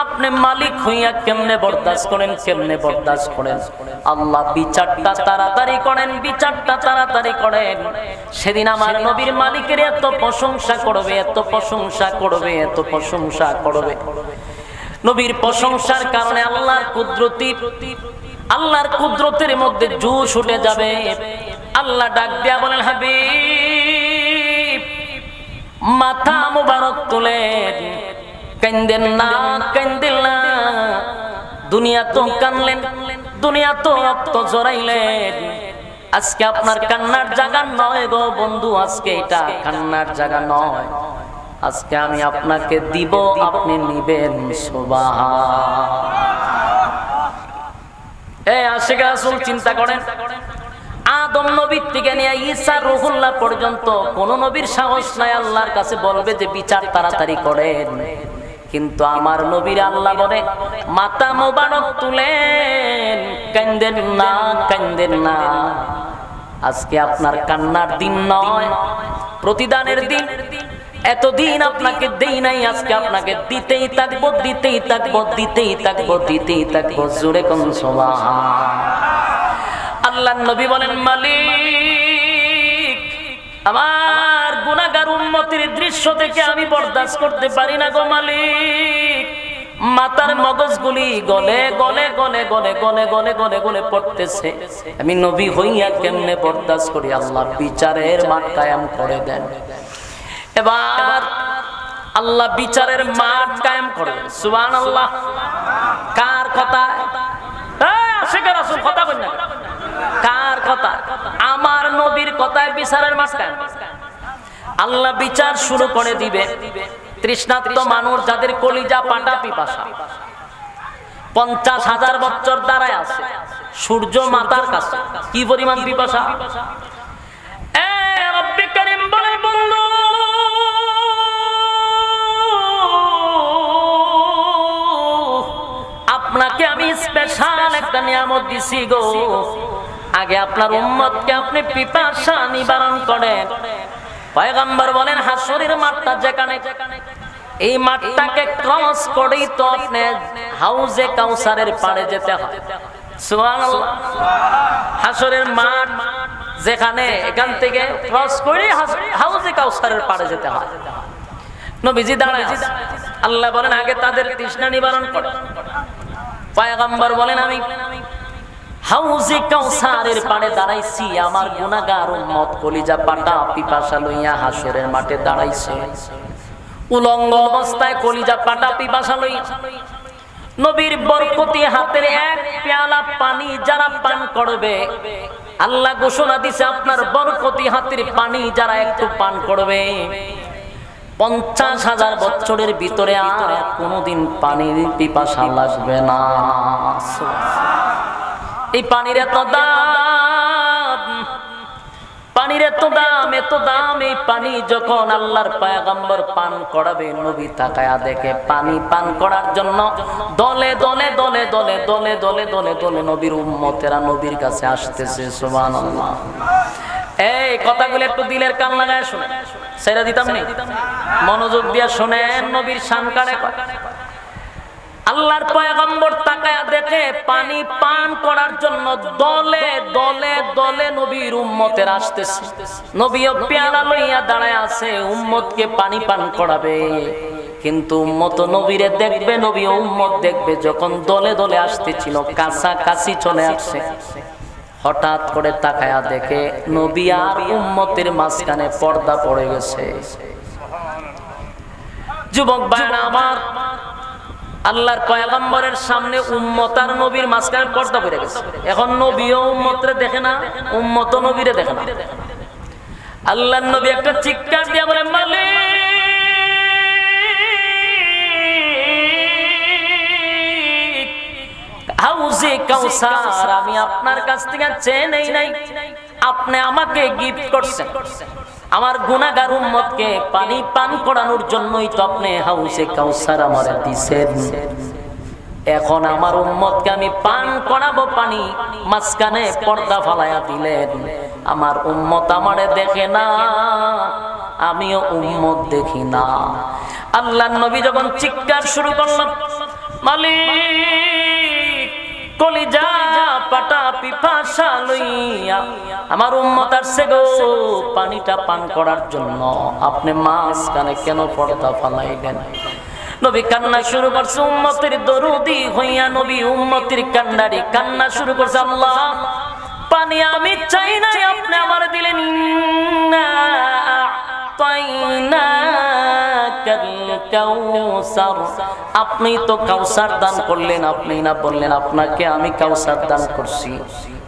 আপনি মালিক হইয়া কেমনে বরদাস্ত করেন, কেমনে বরদাস্ত করেন? আল্লাহ বিচারটা তাড়াতাড়ি করেন, বিচারটা তাড়াতাড়ি করেন। সেদিন আমার নবীর মালিকের এত প্রশংসা করবে, এত প্রশংসা করবে, এত প্রশংসা করবে। নবীর প্রশংসার কারণে আল্লাহর কুদরতের মধ্যে জোশ উঠে যাবে। আল্লাহ ডাক দিয়া বলেন হাবিব মাথা মুবারক তুলেন, কান্দেন না, কান্দেন না। দুনিয়া তো কানলেন, দুনিয়া তো রক্ত জড়াইলেন, আজকে আপনার কান্নার জায়গা নয় গো বন্ধু, আজকে এটা কান্নার জায়গা নয়। আজকে আমি আপনাকে দিব, আপনি নিবেন। সুবহান। এই আশিক রাসূল চিন্তা করেন, আদম নবীর থেকে নিয়ে ঈসা রূহুল্লাহ পর্যন্ত কোন নবীর সাহস নাই আল্লাহর কাছে বলবে যে বিচার তাড়াতাড়ি করেন। কিন্তু আমার নবীর আল্লাহ বলে মাথা মোবারক তুলেন, কান্দেন না, কান্দেন না। আজকে আপনার কান্নার দিন নয়, প্রতিদানের দিন। এতদিন আপনাকে দেই নাই, আজকে আপনাকে দিতেই থাকবো, দিতেই থাকবো, দিতেই থাকবো, দিতেই থাকবো। জোরে কোন সুবহান। আল্লাহর নবী বলেন মালিক আমার গুনাহগার উম্মতের দৃশ্য থেকে আমি বরদাস্ত করতে পারি না গো মালিক। মাথার মগজগুলি গলে গলে গলে গলে গলে গলে গলে গলে পড়তেছে, আমি নবী হইয়া কেমনে বরদাস্ত করি? আল্লাহ বিচারের মাঠ কায়েম করে দেন। এবার আল্লাহ বিচারের মাঠ কায়েম করে। সুবহানাল্লাহ। কার কথা? আশিক রাসূল কথা বলেন না। কার কথা? আমার নবীর কথায় বিচারের মাঠ কায়েম। আল্লাহ বিচার শুরু করে দিবে। তৃষ্ণার্ত মানুষ যাদের কলিজা পাটা পিপাসা, 50,000 বছর দাঁড়ায় আছে সূর্য মাতার কাছে, কি পরিমাণ পিপাসা! রব্বে কারীম বলে বন্ধু আপনাকে আমি স্পেশাল একটা নিয়ামত দিছি গো, আগে আপনার উম্মতকে আপনি পিপাসা নিবারণ করেন। পয়গম্বর বলেন হাসরের মাঠটা যেখানে, এই মাঠটাকে ক্রস করেই তো আপনি হাউজে কাউসারের পাড়ে যেতে হয়। সুবহানাল্লাহ। হাসরের মাঠ যেখানে, এখান থেকে ক্রস করে হাউজে কাউসারের পাড়ে যেতে হয়। নবীজি দাঁড়ায় আছে, আল্লাহ বলেন আগে তাদের তৃষ্ণা নিবারণ করেন। পয়গম্বর বলেন আমি হাউজে কাউসারের পাড়ে দাঁড়াইছি, আমার গুনাহগার উম্মত কলিজা পাটা পিপাসা লইয়া হাসরের মাঠে দাঁড়াইছে, উলঙ্গ অবস্থায় কলিজা পাটা পিপাসা লইয়া। নবীর বরকতি হাতের এক পেয়ালা পানি যারা পান করবে, আল্লাহ ঘোষণা দিছে আপনার বরকতি হাতের পানি যারা একটু পান করবে 50,000 বছরের ভিতরে আর কোনোদিন পানির পিপাসা লাগবে না। এই পানির এত দাম, পানির এত দাম, এত দাম। এই পানি যখন আল্লাহর পয়গম্বর পান করাবে, নবী তাকায়া দেখে পানি পান করার জন্য দলে দলে দলে দলে দলে দলে দলে দলে নবীর উম্মতেরা নবীর কাছে আসতেছে। সুবহানাল্লাহ। এই কথাগুলো একটু দিলের কান লাগায় শুনেন, ছেড়ে দিতাম না, মনোযোগ দিয়া শুনেন। নবীর শান কারে আল্লাহর পয়গম্বর তাকায়া দেখে পানি পান করার জন্য দলে দলে দলে নবীর উম্মতের আসতেছে। নবীও পেয়ালা লইয়া দাঁড়ায় আছে, উম্মতকে পানি পান করাবে, কিন্তু উম্মত নবীরে দেখবে, নবী উম্মত দেখবে। যখন দলে দলে আসতেছিল, কাছাকাছি চলে আসছে, হঠাৎ করে তাকায়া দেখে নবী আর উম্মতের মাঝখানে পর্দা পড়ে গেছে। যুবক ভাইরা আমার, আল্লাহর পয়গম্বরের সামনে উম্মত আর নবীর মাঝখানে পর্দা পড়ে গেছে। এখন নবীও উম্মতরে দেখে না, উম্মত নবীরে দেখে না। আল্লাহর নবী একটা চিৎকার দিয়ে বলে, মালিক হাউজে কাউসার আমি আপনার কাছ থেকে চেয়ে নেই নাই, আপনি আমাকে গিফট করছেন। আমার গুনাহগার উম্মতকে পানি পান করানোর জন্যই তো আপনি হাউজে কাউসার আমারে দিয়েছেন। এখন আমার উম্মতকে আমি পান করাবো পানি, মাঝখানে পর্দা ফালায়া দিলেন। আমার উম্মত আমারে দেখে না, আমিও উম্মত দেখি না। আল্লাহর নবী যখন চিৎকার শুরু করলেন, মালিক কলিজা পাটা পিপাসা লইয়া আমার উম্মত আসছে গো পানিটা পান করার জন্য, আপনি মাঝখানে কেন পর্দা ফালাইলেন? নবী কান্না শুরু করছে, উম্মতের দরুদি হইয়া নবী উম্মতের কান্নারি কান্না শুরু করছে। আল্লাহ পানি আমি চাই না, আপনি আমার দিলেন। আপনি তো কাউসার দান করলেন, আপনি না বললেন আপনাকে আমি কাউসার দান করছি,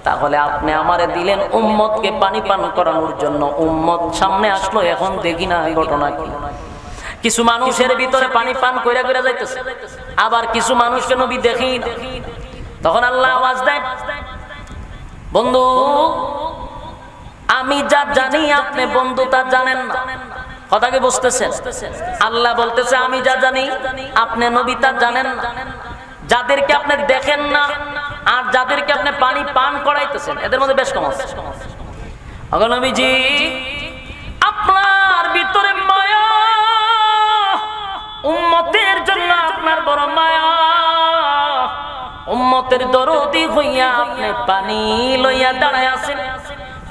তাহলে আপনি আমারে দিলেন উম্মতকে পানি পান করানোর জন্য। উম্মত সামনে আসলো, এখন দেখি না ঘটনা কি। কিছু মানুষের ভিতরে পানি পান কইরা কইরা যাইতেছে, আবার কিছু মানুষকে নবী দেখি। তখন আল্লাহ আওয়াজ দেয়, বন্ধু আমি যা জানি আপনি বন্ধু তা জানেন না। কথা কি বুঝতেছেন? আল্লাহ বলতেছে আমি যা জানি আপনি নবী তা জানেন না। যাদেরকে আপনি দেখেন না আর যাদেরকে আপনি পানি পান করাইতেছেন, এদের মধ্যে বেশ কম আছে। নবীজি আপনার ভিতরে মায়া, উম্মতের জন্য আপনার বড় মায়া, উম্মতের দরদি হইয়া আপনি পানি লইয়া দাঁড়ায় আছেন।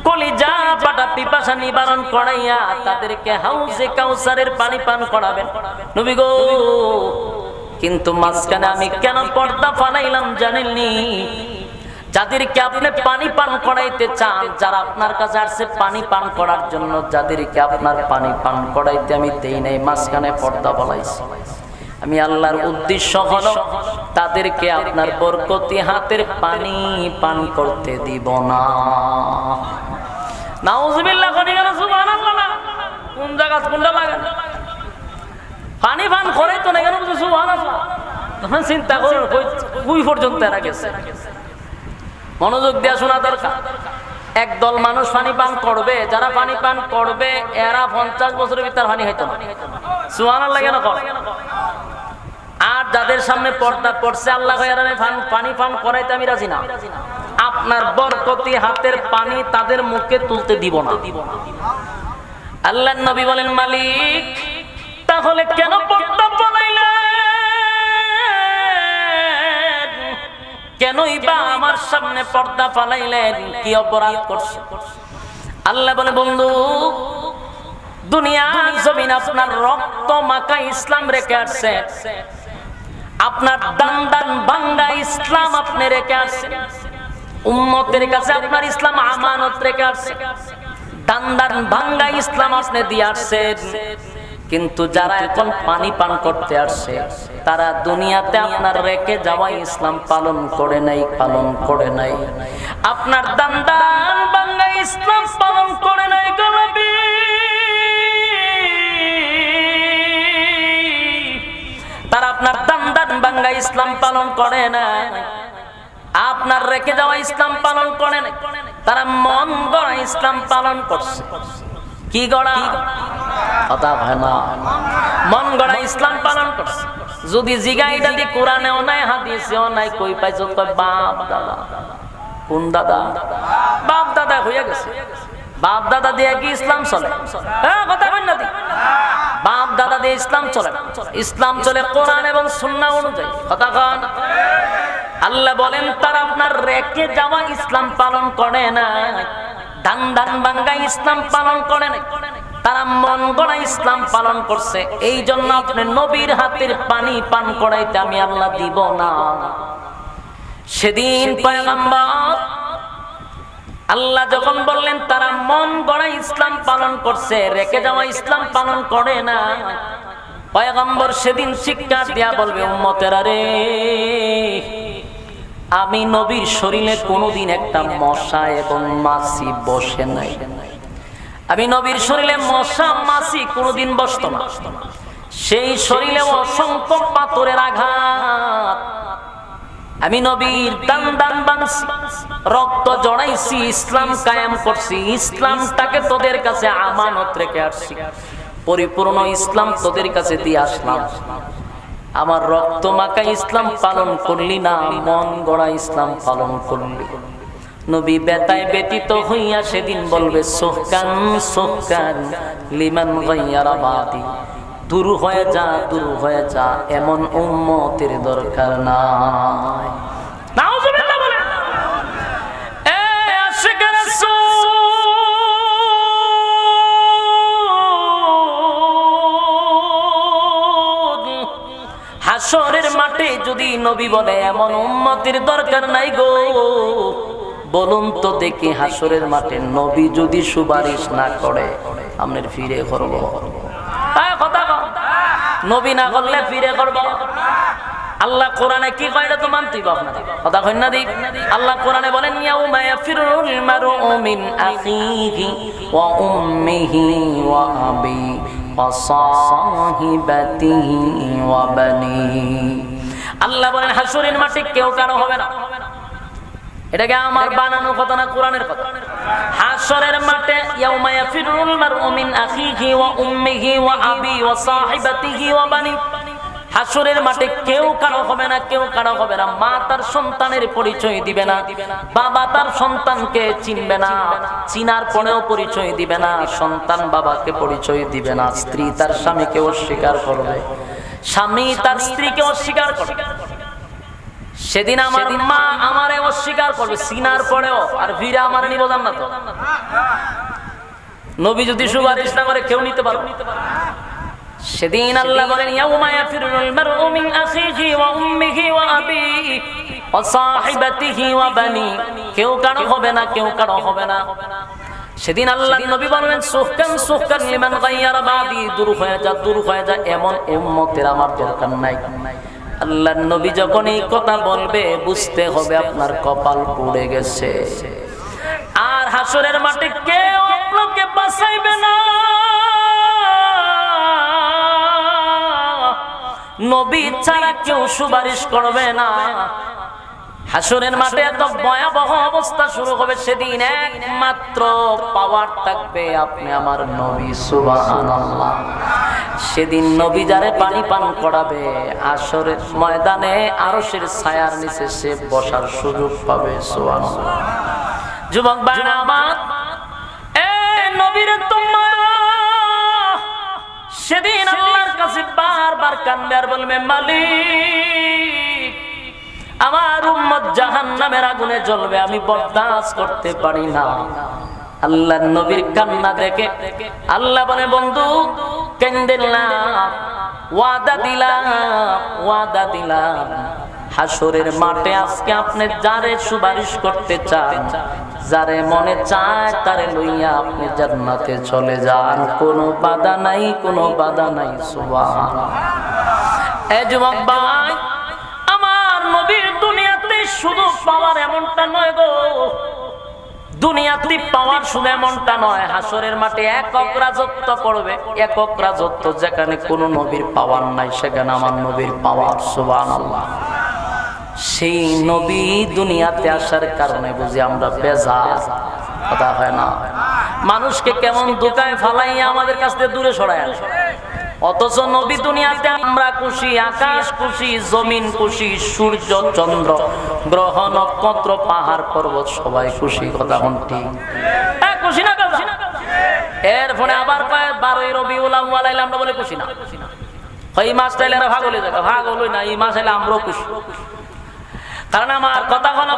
কলিজা পাটা পিপাসা নিবারণ করাইয়া তাদেরকে হাউজে কাউসারের পানি পান করাবেন নবী গো। কিন্তু মাঝখানে আমি কেন পর্দা ফালাইলাম জানেননি? যাদেরকে আপনি পানি পান করাইতে চান, যারা আপনার কাছে আসছে পানি পান করার জন্য, যাদেরকে আপনার পানি পান করাইতে আমি দেই নাই, মাঝখানে পর্দা ফলাইছি। আমি আল্লাহর উদ্দেশ্য হলো তাদেরকে আপনার বরকতি হাতের পানি পান করতে দিব না। নাউজুবিল্লাহ, সুবহানাল্লাহ। কোন জায়গা কোনটা লাগে পানি পান করে তো না কেন? সুবহানাল্লাহ। তখন চিন্তা করুন কই পর্যন্ত এরা গেছে। মনোযোগ দিয়ে শোনা দরকার। একদল মানুষ পানি পান করবে, যারা পানি পান করবে এরা 50 বছরের ভিতর পানি হইতো না। সুবহানাল্লাহ কেন কর? আর যাদের সামনে পর্দা পড়ছে আল্লাহ পানি পান করাইতে আমি রাজি না। আপনার বরকতি হাতের পানি তাদের মুখে তুলতে দিব না। আল্লাহর নবী বলেন, মালিক তাহলে কেন পর্দা ফালাইলেন? কেনই বা আমার সামনে পর্দা ফালাইলেন? কি অপরাধ করছে? আল্লাহ বলে, বন্ধু দুনিয়ার জমিন আপনার রক্ত মাখা ইসলাম রেখে আসছে, আপনার দান দান ভাঙ্গা ইসলাম আপনি রেখে আসছেন, উম্মতের কাছে আপনার ইসলাম আমানত রেখে আসছে, দান দান ভাঙ্গা ইসলাম আপনি দিয়ে আসছেন। কিন্তু যারা এখন পানি পান করতে আসছে তারা দুনিয়াতে আপনার রেখে যাওয়া ইসলাম পালন করে নাই। আপনার দান বাংলা ইসলাম পালন করে নাই গোলাপী। তারা আপনার দান বাংলা ইসলাম পালন করে নাই, আপনার রেখে যাওয়া ইসলাম পালন করে নাই। তারা মন গড়া ইসলাম পালন করছে। কি গড়া? কথা হয় না। মন গড়া ইসলাম পালন করছে। যদি জিগাইটা দি কোরআনেও নাই হাদিসেও নাই, কই পাইছো? কয় বাপ দাদা। কোন দাদা? বাপ দাদা হইয়া গেছে। বাপ দাদা দিয়ে কি ইসলাম চলে? হ্যাঁ, কথা বল না। বাপ দাদা দিয়ে ইসলাম চলে না। ইসলাম চলে কোরআন এবং সুন্নাহ অনুযায়ী। কথা কন। আল্লাহ বলেন তারা আপনার রেখে যাওয়া ইসলাম পালন করে না, দান ভাঙ্গা ইসলাম পালন করে না, তারা মন গড়া ইসলাম পালন করছে। এই জন্য আপনি নবীর হাতের পানি পান করাইতে আমি আল্লাহ দিব না। সেদিন পয়গম্বর আল্লাহ যখন বললেন তারা মন গড়া ইসলাম পালন করছে, রেখে যাওয়া ইসলাম পালন করে না, পয়গম্বর সেদিন শিক্ষা দিয়া বলবে উম্মতেরা রে, আমি নবীর শরীরে কোনোদিন একটা মশা এবং মাছি বসে নাই। আমি নবীর শরীরে মশা মাছি কোনোদিন বসতো না। সেই শরীরে অসংখ্য পাথরের আঘাত। আমি নবীর দান বানছি, রক্ত জড়াইছি, ইসলাম কায়েম করছি, ইসলামটাকে তোদের কাছে আমানত রেখে আসছি, পরিপূর্ণ ইসলাম তোদের কাছে দিয়ে আসলাম। আমার রক্ত মাখা ইসলাম পালন করলি না, মন গড়া ইসলাম পালন করলি। নবী বেতায় ব্যতীত হইয়া সেদিন বলবে সোহকান সোহকান লিমান গায়্যারা বাদি, দূর হয়ে যা, দূর হয়ে যা, এমন উম্মতের দরকার নাই। নাউজুবিল্লাহ বলেন। এ আশিক রাসূল, হাশরের মাঠে যদি নবী বলে এমন উম্মতের দরকার নাই গো, বলুন তো দেখি হাশরের মাঠে নবী যদি সুপারিশ না করে আমরা ফিরে করব? কথা নবী না করলে ফিরে করব? আল্লাহ কোরআনে কি কয় এটা তো মানতেই হবে আপনারা। কথা কই না দি? আল্লাহ কোরআনে বলেন ইয়াউমা ইয়াফিরুল মারউ মিন আখিহি ওয়া উম্মিহি ওয়া আবি ওয়া সাহিবাতিহি ওয়া বানিহি। আল্লাহ বলেন হাশরের মাঠে কেউ কারো হবে না। এটাকে আমার বানানো কথা না, কোরআনের কথা। হাশরের মাঠে ইয়াউমা ইয়াফিরুল মারউ মিন আখিহি ওয়া উম্মিহি ওয়া আবি ওয়া সাহিবাতিহি ওয়া বানি। হাশরের মাঠে কেউ কারো হবে না, কেউ কারো হবে না। মা তার সন্তানের পরিচয় দিবে না, বাবা তার সন্তানকে চিনবে না, চিনার পরেও পরিচয় দিবে না, সন্তান বাবাকে পরিচয় দিবে না, স্ত্রী তার স্বামীকে অস্বীকার করবে, স্বামী তার স্ত্রীকে অস্বীকার করবে। সেদিন আমার মা আমারে অস্বীকার করবে চিনার পরেও, আর ভিড়া আমার নিব জান্নাত। নবী যদি সুপারিশ না করে কেউ নিতে পারবে। সেদিন আল্লাহ বলেন ইয়াউমা ইয়াফিরুল মারউ মিন আখিহি ওয়া উম্মিহি ওয়া আবিহি ওয়া সাহিবাতিহি ওয়া বানি। কেউ কারো হবে না, কেউ কারো হবে না। সেদিন আল্লাহর নবী বললেন সুহকান সুহকান লিমান গায়্যারা বাদি, দূর হয়ে যা, দূর হয়ে যা, এমন উম্মতের আমার দরকার নাই। আল্লাহর নবী যখন এই কথা বলবে বুঝতে হবে আপনার কপাল পুড়ে গেছে। আর হাশরের মাঠে কেউ আপনাকে বাঁচাইবে না। নবী ছাড়া কেউ সুপারিশ করবে না। হাশরের মাঠে এত ভয়াবহ অবস্থা শুরু হবে। সেদিন একমাত্র পাওয়ার থাকবে আপনি আমার নবী। সুবহানাল্লাহ। সেদিন নবী যারে পানি পান করাবে, হাশরের ময়দানে আরশের ছায়ার নিচে সে বসার সুযোগ পাবে। সুবহানাল্লাহ। যুবক ভাইরা আমার, এ নবীর তোমরা সেদিন আল্লাহর কাছে বারবার কাঁদবে আর বলবে মালিক, আমার উম্মত জাহান্নামের আগুনে জ্বলবে, আমি বরদাস্ত করতে পারি না। আল্লাহর নবীর কান্না দেখে আল্লাহ বলে বন্ধু কেন্দেন না, ওয়াদা দিলাম, ওয়াদা দিলাম, হাশরের মাঠে আজকে আপনি যারে সুপারিশ করতে চান, যারে মনে চায় তারে লইয়া আপনি জান্নাতে চলে যান। কোনো বাধা নাই, কোনো বাধা নাই। সুবহানাল্লাহ। এই যুবক ভাই, আমার নবীর দুনিয়াতে শুধু পাওয়ার এমনটা নয় গো, দুনিয়াতে পাওয়ার শুধু এমনটা নয়, হাসরের মাঠে একক রাজত্ব করবে, একক রাজত্ব। যেখানে কোন নবীর পাওয়ার নাই সেখানে আমার নবীর পাওয়ার। সুবহানাল্লাহ। সেই নবী দুনিয়াতে আসার কারণে বুঝি আমরা বেজার, কথা হয় না? মানুষকে কেমন ধোঁকায় ফালাইয়া আমাদের কাছ থেকে দূরে সরায় আনে, অথচ নবী দুনিয়াতে আমরা খুশি, আকাশ খুশি, জমিন খুশি, সূর্য চন্দ্র গ্রহ নক্ষত্র পাহাড় পর্বত সবাই খুশি। কথা ঠিক খুশি না? এর ফলে আবার 12ই রবিউল আউয়াল আইলে আমরা বলে খুশি না? এই মাসটা এলে ভাগ হলে যাবে, ভাগ হলো না, এই মাস এলে আমরাও খুশি। কারণ আমার কথা হলো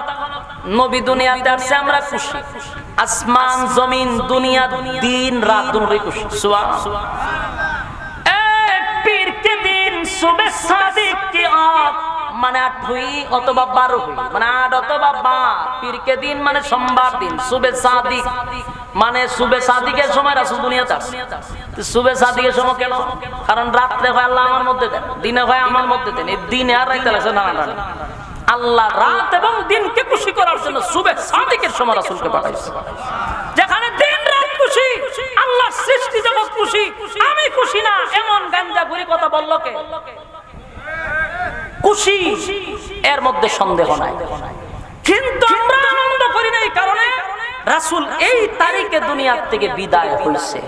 নবী দুনিয়াতে আসছে আমরা খুশি। আসমান জমিন দুনিয়া দিন রাত দুটোই খুশি। সুবহানাল্লাহ। পীর কে দিন সুবে সাদিক কি আপ মানে 8 হুই অথবা 12 হুই মানে 8 অথবা 12। পীর কে দিন মানে সোমবার দিন, সুবে সাদিক মানে সুবে সাদিকের সময় রাসূল দুনিয়াতে আসছে। সুবে সাদিকের সময় কেন? কারণ রাতে হয় আল্লাহ আমার মধ্যে দেন, দিনে হয় আমার মধ্যে দেন। এই দিনে আর রাতে আছে না না, আল্লাহ রাত এবং দিনকে খুশি করার জন্য সুবে সাদিকের সময় রাসূলকে পাঠাইছে। যেখানে দিন রাত খুশি, আল্লাহর সৃষ্টি জগৎ খুশি, আমি খুশি না, এমন গাঞ্জাখুরি কথা বলল কে? খুশি, এর মধ্যে সন্দেহ নাই। কিন্তু আমরা আনন্দ করি না, এই কারণে রাসূল এই তারিখে দুনিয়া থেকে বিদায় হইছে।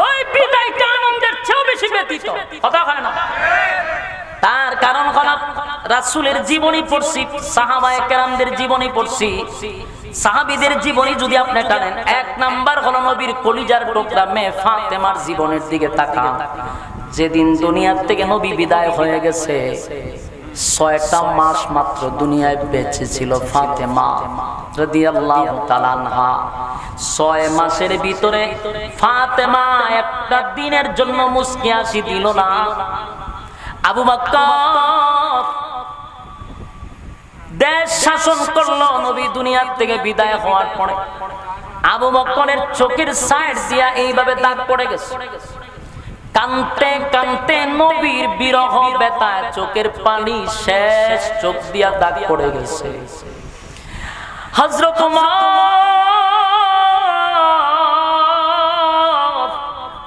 ওই বিদায়টা আনন্দের চেয়েও বেশি ব্যতীত, কথা হয় না? তার কারণ হলো রাসূলের জীবনী পড়ছি, সাহাবায়ে কেরামদের জীবনী পড়ছি। সাহাবীদের জীবনী যদি আপনি টানেন, 1 নাম্বার হলো নবীর কলিজার টুকরা মেয়ে ফাতেমার জীবনের দিকে তাকান। যেদিন দুনিয়া থেকে নবী বিদায় হয়ে গেছে, 6টা মাস মাত্র দুনিয়ায় বেঁচে ছিল ফাতেমা রাদিয়াল্লাহু তাআলা আনহা। 6 মাসের ভিতরে ফাতেমা একটা দিনের জন্য মুস্কি হাসি দিল না। আবু বকর দেশ শাসন করলো নবী দুনিয়া থেকে বিদায় হওয়ার পরে। আবু বকরের চোখের সাইড দিয়া এইভাবে দাগ পড়ে গেছে। কানতে কানতে নবীর বিরহ ব্যথায় চোখের পানি শেষ, চোখ দিয়া দাগ পড়ে গেছে। হযরত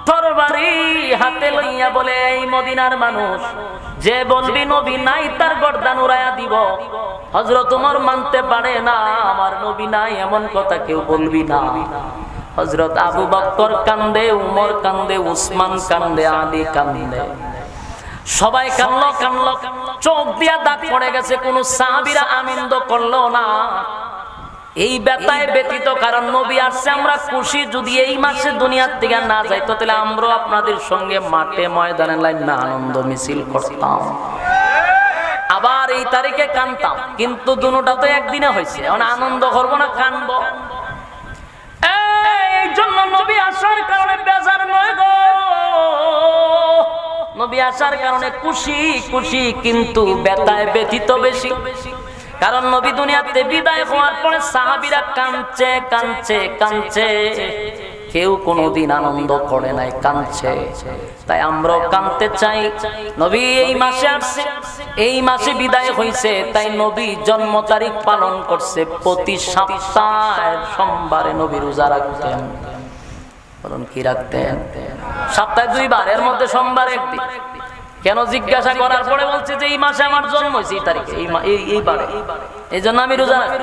তরবারি হাতে লইয়া বলে, এই মদিনার মানুষ যে বলবি নবী নাই তার গর্দান উড়াইয়া দিব। হযরত ওমর মানতে পারে না, আমার নবী নাই এমন কথা কেউ বলবি না। হযরত আবু বকর কান্দে, উমর কান্দে, উসমান কান্দে, আলী কান্দে, সবাই কান্না কান্না, চোখ দিয়া দাগ পড়ে গেছে। কোন সাহাবীরা আমিন তো করলো না। এই ব্যথায় ব্যতীত, কারণ নবী আসছে আমরা খুশি। যদি এই মাসে দুনিয়ার থেকে না যাইতো তাহলে আমরাও আপনাদের সঙ্গে মাঠে ময়দানে লাইনা আনন্দ মিছিল করতাম, আবার এই তারিখে কানতাম। কিন্তু দুটোটা তো একদিনে হয়েছে, এখন আনন্দ করবো না কানবো? এই জন্য নবী আসার কারণে বেজার নয় গো, নবী আসার কারণে খুশি খুশি, কিন্তু ব্যথায় ব্যথিত বেশি। কারণ নবী দুনিয়াতে বিদায় হওয়ার পরে সাহাবীরা কাঁদছে কাঁদছে কাঁদছে, কেউ কোনোদিন আনন্দ করে নাই, কাঁদছে। তাই আমরাও কাঁদতে চাই। নবী এই মাসে আসছে, এই মাসে বিদায় হইছে, তাই নবী জন্ম তারিখ পালন করছে। প্রতি সপ্তাহের সোমবারে নবী রোজা রাখতেন। বলুন কি রাখতেন? সপ্তাহে 2 বার, এর মধ্যে সোমবার একদিন। কেন জিজ্ঞাসা করার পরে বলছে যে এই মাসে আমার জন্ম হয়েছে, এই তারিখে, এই বারে, এই জন্য আমি রোজা রাখি।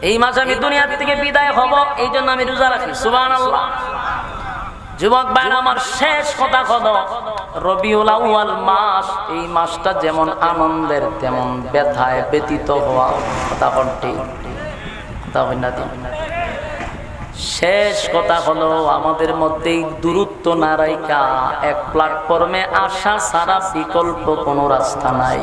এই মাসে আমি দুনিয়া থেকে বিদায় হব, এই জন্য আমি রোজা রাখি। সুবহানাল্লাহ। যুবক ভাই আমার, শেষ কথা হলো রবিউল আউয়াল মাস, এই মাসটা যেমন আনন্দের তেমন ব্যথায় ব্যতীত হওয়া। কথা ঠিক, কথা হয় না? শেষ কথা হলো আমাদের মধ্যে দূরত্ব না রাইখা এক প্ল্যাটফর্মে আসা ছাড়া বিকল্প কোনো রাস্তা নাই।